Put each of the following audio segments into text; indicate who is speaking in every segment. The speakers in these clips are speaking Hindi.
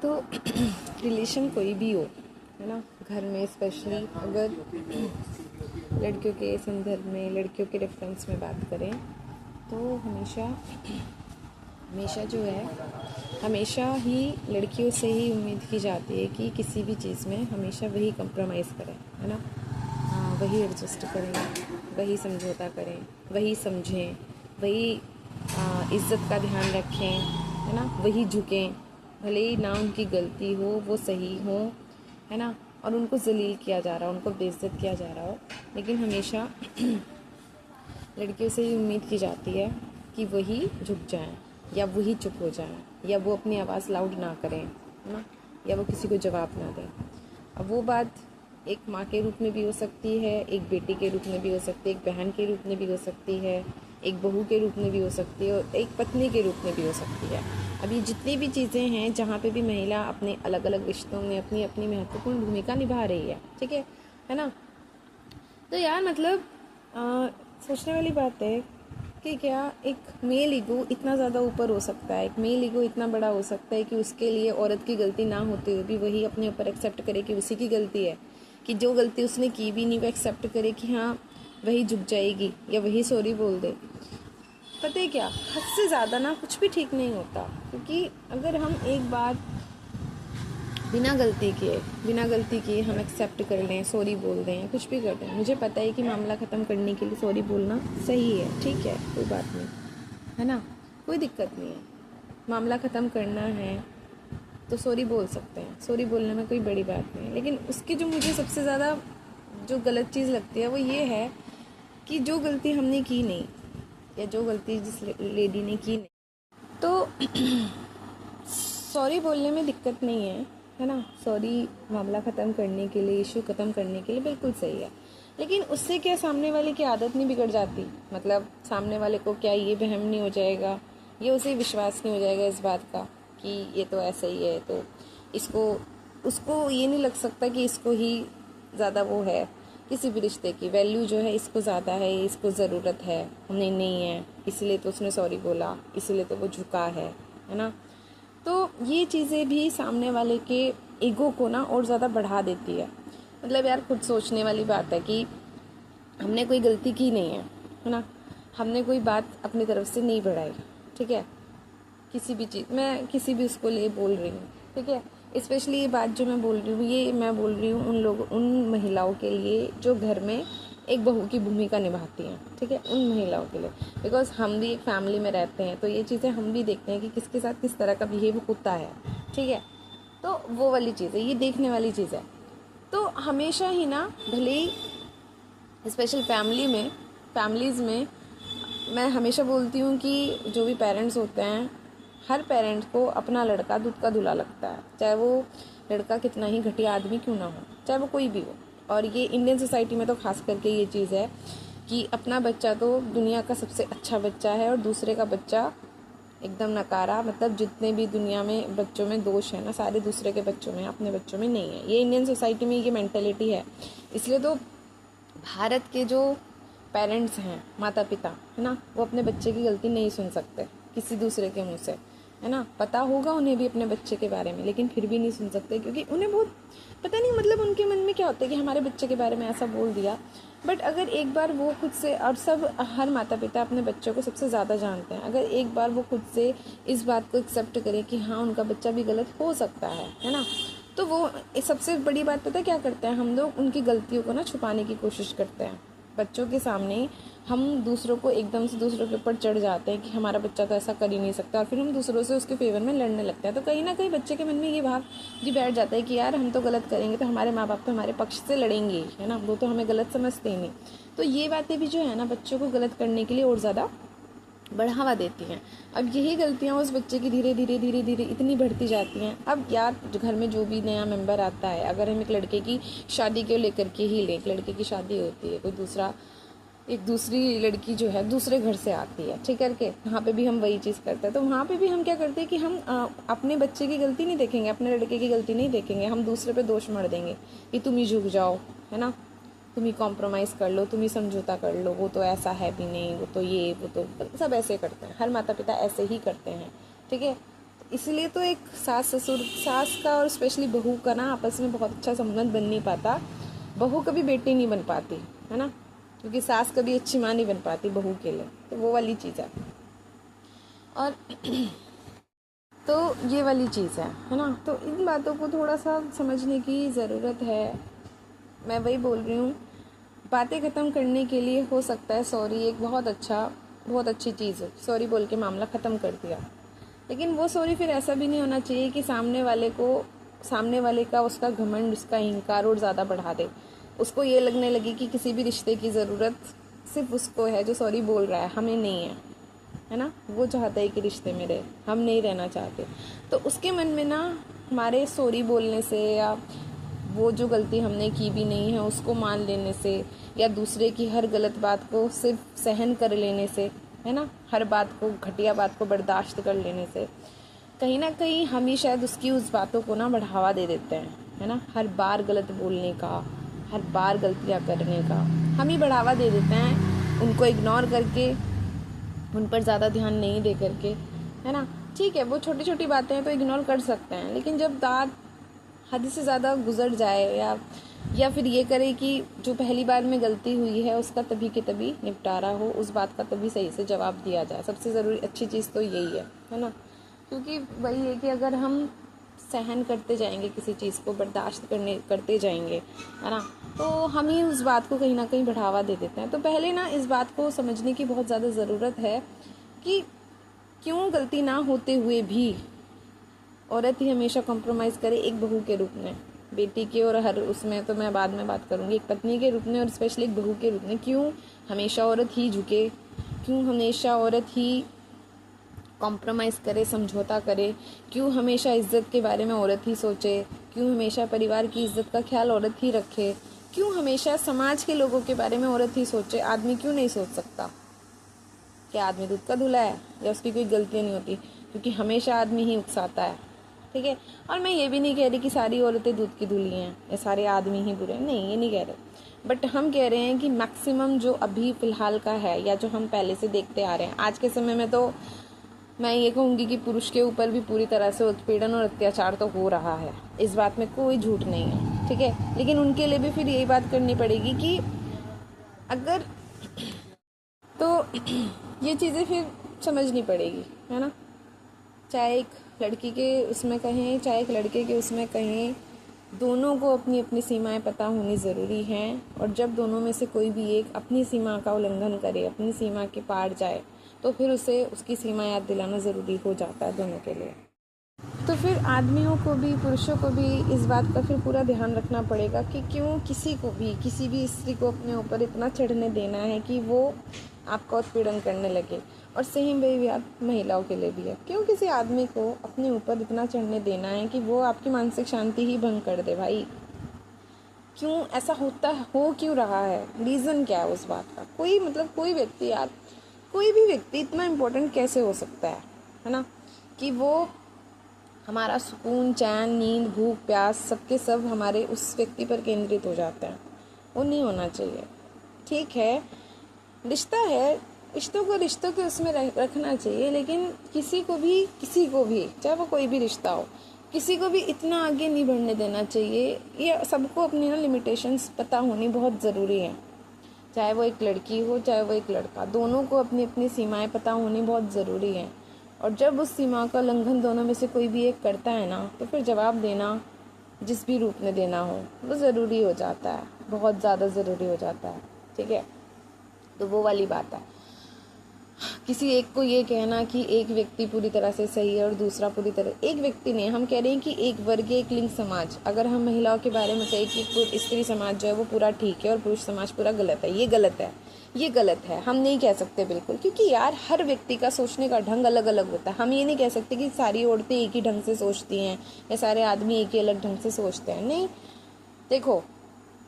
Speaker 1: तो रिलेशन कोई भी हो, है ना, घर में स्पेशली अगर लड़कियों के संदर्भ में, लड़कियों के रेफरेंस में बात करें तो हमेशा हमेशा जो है, हमेशा ही लड़कियों से ही उम्मीद की जाती है कि किसी भी चीज़ में हमेशा वही कंप्रोमाइज़ करें, है ना। वही एडजस्ट करें, वही समझौता करें, वही समझें, वही इज़्ज़त का ध्यान रखें, है ना, वही झुकें, भले ही ना उनकी गलती हो, वो सही हो, है ना, और उनको जलील किया जा रहा हो, उनको बेइज्जत किया जा रहा हो, लेकिन हमेशा लड़कियों से ही उम्मीद की जाती है कि वही झुक जाएं, या वही चुप हो जाएं, या वो अपनी आवाज़ लाउड ना करें, है ना, या वो किसी को जवाब ना दें। अब वो बात एक माँ के रूप में भी हो सकती है, एक बेटी के रूप में भी हो सकती है, एक बहन के रूप में भी हो सकती है, एक बहू के रूप में भी हो सकती है, और एक पत्नी के रूप में भी हो सकती है। अब ये जितनी भी चीज़ें हैं जहाँ पे भी महिला अपने अलग अलग रिश्तों में अपनी अपनी महत्वपूर्ण भूमिका निभा रही है, ठीक है ना। तो यार मतलब सोचने वाली बात है कि क्या एक मेल ईगो इतना ज़्यादा ऊपर हो सकता है, एक मेल ईगो इतना बड़ा हो सकता है कि उसके लिए औरत की गलती ना होते हुए भी वही अपने ऊपर एक्सेप्ट करे कि उसी की गलती है, कि जो गलती उसने की भी नहीं वो एक्सेप्ट करे कि हाँ वही झुक जाएगी या वही सॉरी बोल दे। पता है क्या, हद से ज़्यादा ना कुछ भी ठीक नहीं होता, क्योंकि अगर हम एक बार बिना गलती किए हम एक्सेप्ट कर लें, सॉरी बोल दें, कुछ भी कर दें, मुझे पता है कि मामला ख़त्म करने के लिए सॉरी बोलना सही है, ठीक है, कोई बात नहीं, है ना, कोई दिक्कत नहीं है। मामला ख़त्म करना है तो सॉरी बोल सकते हैं, सॉरी बोलने में कोई बड़ी बात नहीं है। लेकिन उसकी जो मुझे सबसे ज़्यादा जो गलत चीज़ लगती है वो ये है कि जो गलती हमने की नहीं, या जो गलती जिस लेडी ने की नहीं, तो सॉरी बोलने में दिक्कत नहीं है ना। सॉरी मामला ख़त्म करने के लिए, इशू ख़त्म करने के लिए बिल्कुल सही है, लेकिन उससे क्या सामने वाले की आदत नहीं बिगड़ जाती? मतलब सामने वाले को क्या ये वहम नहीं हो जाएगा, ये उसे विश्वास नहीं हो जाएगा इस बात का कि ये तो ऐसा ही है, तो इसको उसको ये नहीं लग सकता कि इसको ही ज़्यादा वो है, किसी भी रिश्ते की वैल्यू जो है इसको ज़्यादा है, इसको ज़रूरत है, हमें नहीं है, इसलिए तो उसने सॉरी बोला, इसलिए तो वो झुका है ना। तो ये चीज़ें भी सामने वाले के ईगो को ना और ज़्यादा बढ़ा देती है। मतलब यार खुद सोचने वाली बात है कि हमने कोई गलती की नहीं है ना, हमने कोई बात अपनी तरफ से नहीं बढ़ाई, ठीक है, किसी भी चीज़ मैं किसी भी उसको लिए बोल रही हूँ, ठीक है। स्पेशली ये बात जो मैं बोल रही हूँ, ये मैं बोल रही हूँ उन महिलाओं के लिए जो घर में एक बहू की भूमिका निभाती हैं, ठीक है, उन महिलाओं के लिए। बिकॉज हम भी एक फैमिली में रहते हैं, तो ये चीज़ें हम भी देखते हैं कि किसके साथ किस तरह का बिहेव होता है, ठीक है। तो वो वाली चीज़ है, ये देखने वाली चीज़ है। तो हमेशा ही ना, भले ही स्पेशल फैमिलीज़ में मैं हमेशा बोलती हूँ कि जो भी पेरेंट्स होते हैं, हर पेरेंट्स को अपना लड़का दूध का धुला लगता है, चाहे वो लड़का कितना ही घटिया आदमी क्यों ना हो, चाहे वो कोई भी हो। और ये इंडियन सोसाइटी में तो खास करके ये चीज़ है कि अपना बच्चा तो दुनिया का सबसे अच्छा बच्चा है, और दूसरे का बच्चा एकदम नकारा। मतलब जितने भी दुनिया में बच्चों में दोष है ना, सारे दूसरे के बच्चों में, अपने बच्चों में नहीं है। ये इंडियन सोसाइटी में ये मेंटेलिटी है। इसलिए तो भारत के जो पेरेंट्स हैं, माता पिता, है ना, वो अपने बच्चे की गलती नहीं सुन सकते किसी दूसरे के मुंह से, है ना। पता होगा उन्हें भी अपने बच्चे के बारे में, लेकिन फिर भी नहीं सुन सकते, क्योंकि उन्हें बहुत पता नहीं, मतलब उनके मन में क्या होता है कि हमारे बच्चे के बारे में ऐसा बोल दिया। बट अगर एक बार वो खुद से, और हर माता पिता अपने बच्चों को सबसे ज़्यादा जानते हैं, अगर एक बार वो खुद से इस बात को एक्सेप्ट करें कि हाँ उनका बच्चा भी गलत हो सकता है ना, तो वो सबसे बड़ी बात पता है क्या करते हैं, हम लोग उनकी गलतियों को ना छुपाने की कोशिश करते हैं। बच्चों के सामने हम दूसरों को एकदम से दूसरों के ऊपर चढ़ जाते हैं कि हमारा बच्चा तो ऐसा कर ही नहीं सकता, और फिर हम दूसरों से उसके फेवर में लड़ने लगते हैं। तो कहीं ना कहीं बच्चे के मन में ये भाव जी बैठ जाता है कि यार हम तो गलत करेंगे तो हमारे माँ बाप तो हमारे पक्ष से लड़ेंगे ही, है ना, वो तो हमें गलत समझते ही नहीं। तो ये बातें भी जो है ना बच्चों को गलत करने के लिए और ज़्यादा बढ़ावा देती हैं। अब यही गलतियाँ उस बच्चे की धीरे धीरे धीरे धीरे इतनी बढ़ती जाती हैं। अब यार घर में जो भी नया मेंबर आता है, अगर हम एक लड़के की शादी को लेकर के ही लें, एक लड़के की शादी होती है, कोई दूसरा एक दूसरी लड़की जो है दूसरे घर से आती है, ठीक करके, वहाँ पे भी हम वही चीज़ करते हैं। तो वहाँ पे भी हम क्या करते हैं कि हम अपने बच्चे की गलती नहीं देखेंगे, अपने लड़के की गलती नहीं देखेंगे, हम दूसरे पे दोष मढ़ देंगे कि तुम ही झुक जाओ, है ना, तुम ही कॉम्प्रोमाइज़ कर लो, तुम ही समझौता कर लो, वो तो ऐसा है भी नहीं, वो तो ये, वो तो सब ऐसे करते हैं, हर माता पिता ऐसे ही करते हैं, ठीक है। इसलिए तो एक सास का और स्पेशली बहू का ना आपस में बहुत अच्छा संबंध बन नहीं पाता। बहू कभी बेटी नहीं बन पाती, है ना, क्योंकि सास कभी अच्छी माँ नहीं बन पाती बहू के लिए। तो वो वाली चीज़ है। और तो ये वाली चीज़ है ना। तो इन बातों को थोड़ा सा समझने की ज़रूरत है। मैं वही बोल रही हूँ, बातें ख़त्म करने के लिए हो सकता है सॉरी एक बहुत अच्छी चीज़ है। सॉरी बोल के मामला ख़त्म कर दिया, लेकिन वो सॉरी फिर ऐसा भी नहीं होना चाहिए कि सामने वाले का उसका घमंड, उसका अहंकार और ज़्यादा बढ़ा दे। उसको ये लगने लगे कि किसी भी रिश्ते की ज़रूरत सिर्फ उसको है जो सॉरी बोल रहा है, हमें नहीं है ना। वो चाहता है कि रिश्ते में रहे, हम नहीं रहना चाहते। तो उसके मन में ना हमारे सॉरी बोलने से या वो जो गलती हमने की भी नहीं है उसको मान लेने से या दूसरे की हर गलत बात को सिर्फ सहन कर लेने से, है ना, हर बात को, घटिया बात को बर्दाश्त कर लेने से कहीं ना कहीं हम ही शायद उसकी उस बातों को ना बढ़ावा दे देते हैं, है ना। हर बार गलत बोलने का, हर बार गलतियाँ करने का हम ही बढ़ावा दे देते हैं, उनको इग्नोर करके, उन पर ज़्यादा ध्यान नहीं दे करके, है ना। ठीक है, वो छोटी छोटी बातें हैं तो इग्नोर कर सकते हैं, लेकिन जब बात हद से ज़्यादा गुजर जाए या फिर ये करे कि जो पहली बार में गलती हुई है उसका तभी के तभी निपटारा हो, उस बात का तभी सही से जवाब दिया जाए। सबसे ज़रूरी अच्छी चीज़ तो यही है ना। क्योंकि वही है कि अगर हम सहन करते जाएंगे, किसी चीज़ को बर्दाश्त करते जाएंगे, है ना, तो हम ही उस बात को कहीं ना कहीं बढ़ावा दे देते हैं। तो पहले ना इस बात को समझने की बहुत ज़्यादा ज़रूरत है कि क्यों गलती ना होते हुए भी औरत ही हमेशा कॉम्प्रोमाइज़ करे एक बहू के रूप में, बेटी के और हर उसमें तो मैं बाद में बात करूँगी, एक पत्नी के रूप में और स्पेशली एक बहू के रूप में क्यों हमेशा औरत ही झुके, क्यों हमेशा औरत ही कॉम्प्रोमाइज़ करे, समझौता करे, क्यों हमेशा इज्जत के बारे में औरत ही सोचे, क्यों हमेशा परिवार की इज्जत का ख्याल औरत ही रखे, क्यों हमेशा समाज के लोगों के बारे में औरत ही सोचे। आदमी क्यों नहीं सोच सकता? क्या आदमी दूध का धुला है या उसकी कोई गलतियाँ नहीं होती? क्योंकि हमेशा आदमी ही उकसाता है, ठीक है। और मैं ये भी नहीं कह रही कि सारी औरतें दूध की धुली हैं या सारे आदमी ही बुरे हैं, नहीं, ये नहीं कह रहे। बट हम कह रहे हैं कि मैक्सिमम जो अभी फ़िलहाल का है या जो हम पहले से देखते आ रहे हैं, आज के समय में तो मैं ये कहूँगी कि पुरुष के ऊपर भी पूरी तरह से उत्पीड़न और अत्याचार तो हो रहा है, इस बात में कोई झूठ नहीं है, ठीक है। लेकिन उनके लिए भी फिर यही बात करनी पड़ेगी कि अगर तो ये चीज़ें फिर समझनी पड़ेगी, है ना। चाहे एक लड़की के उसमें कहें, चाहे एक लड़के के उसमें कहें, दोनों को अपनी अपनी सीमाएं पता होनी ज़रूरी हैं। और जब दोनों में से कोई भी एक अपनी सीमा का उल्लंघन करे, अपनी सीमा के पार जाए, तो फिर उसे उसकी सीमा याद दिलाना ज़रूरी हो जाता है दोनों के लिए। तो फिर आदमियों को भी, पुरुषों को भी इस बात का फिर पूरा ध्यान रखना पड़ेगा कि क्यों किसी को भी, किसी भी स्त्री को अपने ऊपर इतना चढ़ने देना है कि वो आपका उत्पीड़न करने लगे। और सेम वही बात महिलाओं के लिए भी है, क्यों किसी आदमी को अपने ऊपर इतना चढ़ने देना है कि वो आपकी मानसिक शांति ही भंग कर दे। भाई क्यों ऐसा हो क्यों रहा है? रीज़न क्या है उस बात का? कोई व्यक्ति यार, कोई भी व्यक्ति इतना इम्पोर्टेंट कैसे हो सकता है ना, कि वो हमारा सुकून, चैन, नींद, भूख, प्यास सबके सब हमारे उस व्यक्ति पर केंद्रित हो जाते हैं। वो नहीं होना चाहिए। ठीक है, रिश्ता है, रिश्तों को रिश्तों के उसमें रखना चाहिए, लेकिन किसी को भी चाहे वो कोई भी रिश्ता हो, किसी को भी इतना आगे नहीं बढ़ने देना चाहिए। ये सबको अपनी ना लिमिटेशंस पता होनी बहुत ज़रूरी है। चाहे वो एक लड़की हो, चाहे वो एक लड़का, दोनों को अपनी अपनी सीमाएं पता होनी बहुत ज़रूरी है। और जब उस सीमा का उल्लंघन दोनों में से कोई भी एक करता है ना, तो फिर जवाब देना जिस भी रूप में देना हो वो ज़रूरी हो जाता है, बहुत ज़्यादा ज़रूरी हो जाता है, ठीक है। तो वो वाली बात है। किसी एक को ये कहना कि एक व्यक्ति पूरी तरह से सही है और दूसरा पूरी तरह, एक व्यक्ति नहीं, हम कह रहे हैं कि एक वर्ग, एक लिंग समाज। अगर हम महिलाओं के बारे में कहें कि स्त्री समाज जो है वो पूरा ठीक है और पुरुष समाज पूरा गलत है, ये गलत है, हम नहीं कह सकते बिल्कुल। क्योंकि यार हर व्यक्ति का सोचने का ढंग अलग अलग होता है। हम ये नहीं कह सकते कि सारी औरतें एक ही ढंग से सोचती हैं या सारे आदमी एक ही अलग ढंग से सोचते हैं। नहीं, देखो,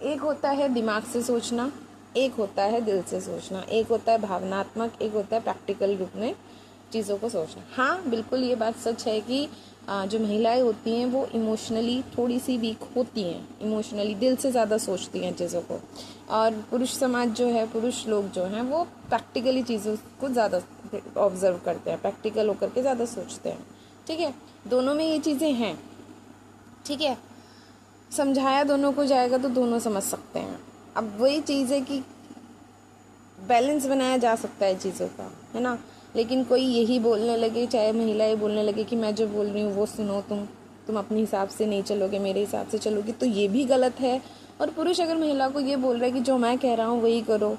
Speaker 1: एक होता है दिमाग से सोचना, एक होता है दिल से सोचना, एक होता है भावनात्मक, एक होता है प्रैक्टिकल रूप में चीज़ों को सोचना। हाँ, बिल्कुल ये बात सच है कि जो महिलाएं होती हैं वो इमोशनली थोड़ी सी वीक होती हैं, इमोशनली दिल से ज़्यादा सोचती हैं चीज़ों को। और पुरुष समाज जो है, पुरुष लोग जो हैं वो प्रैक्टिकली चीज़ों को ज़्यादा ऑब्जर्व करते हैं, प्रैक्टिकल होकर के ज़्यादा सोचते हैं, ठीक है। दोनों में ये चीज़ें हैं, ठीक है। समझाया दोनों को जाएगा तो दोनों समझ सकते हैं। अब वही चीज़ है कि बैलेंस बनाया जा सकता है चीज़ों का, है ना। लेकिन कोई यही बोलने लगे, चाहे महिला ये बोलने लगे कि मैं जो बोल रही हूँ वो सुनो, तुम अपने हिसाब से नहीं चलोगे, मेरे हिसाब से चलोगे, तो ये भी गलत है। और पुरुष अगर महिला को ये बोल रहा है कि जो मैं कह रहा हूँ वही करो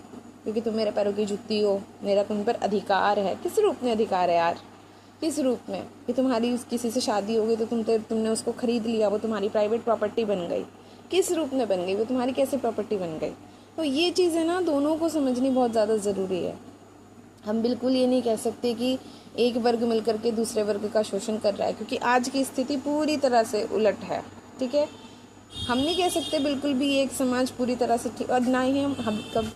Speaker 1: क्योंकि तुम मेरे पैरों की जुत्ती हो, मेरा तुम पर अधिकार है, किस रूप में अधिकार है यार, किस रूप में? कि तुम्हारी किसी से शादी हो गई तो तुमने उसको खरीद लिया, वो तुम्हारी प्राइवेट प्रॉपर्टी बन गई, किस रूप में बन गई, वो तुम्हारी कैसे प्रॉपर्टी बन गई? तो ये चीज़ें ना दोनों को समझनी बहुत ज़्यादा ज़रूरी है। हम बिल्कुल ये नहीं कह सकते कि एक वर्ग मिलकर के दूसरे वर्ग का शोषण कर रहा है, क्योंकि आज की स्थिति पूरी तरह से उलट है, ठीक है। हम नहीं कह सकते बिल्कुल भी एक समाज पूरी तरह से ठीक, और ना ही हम कब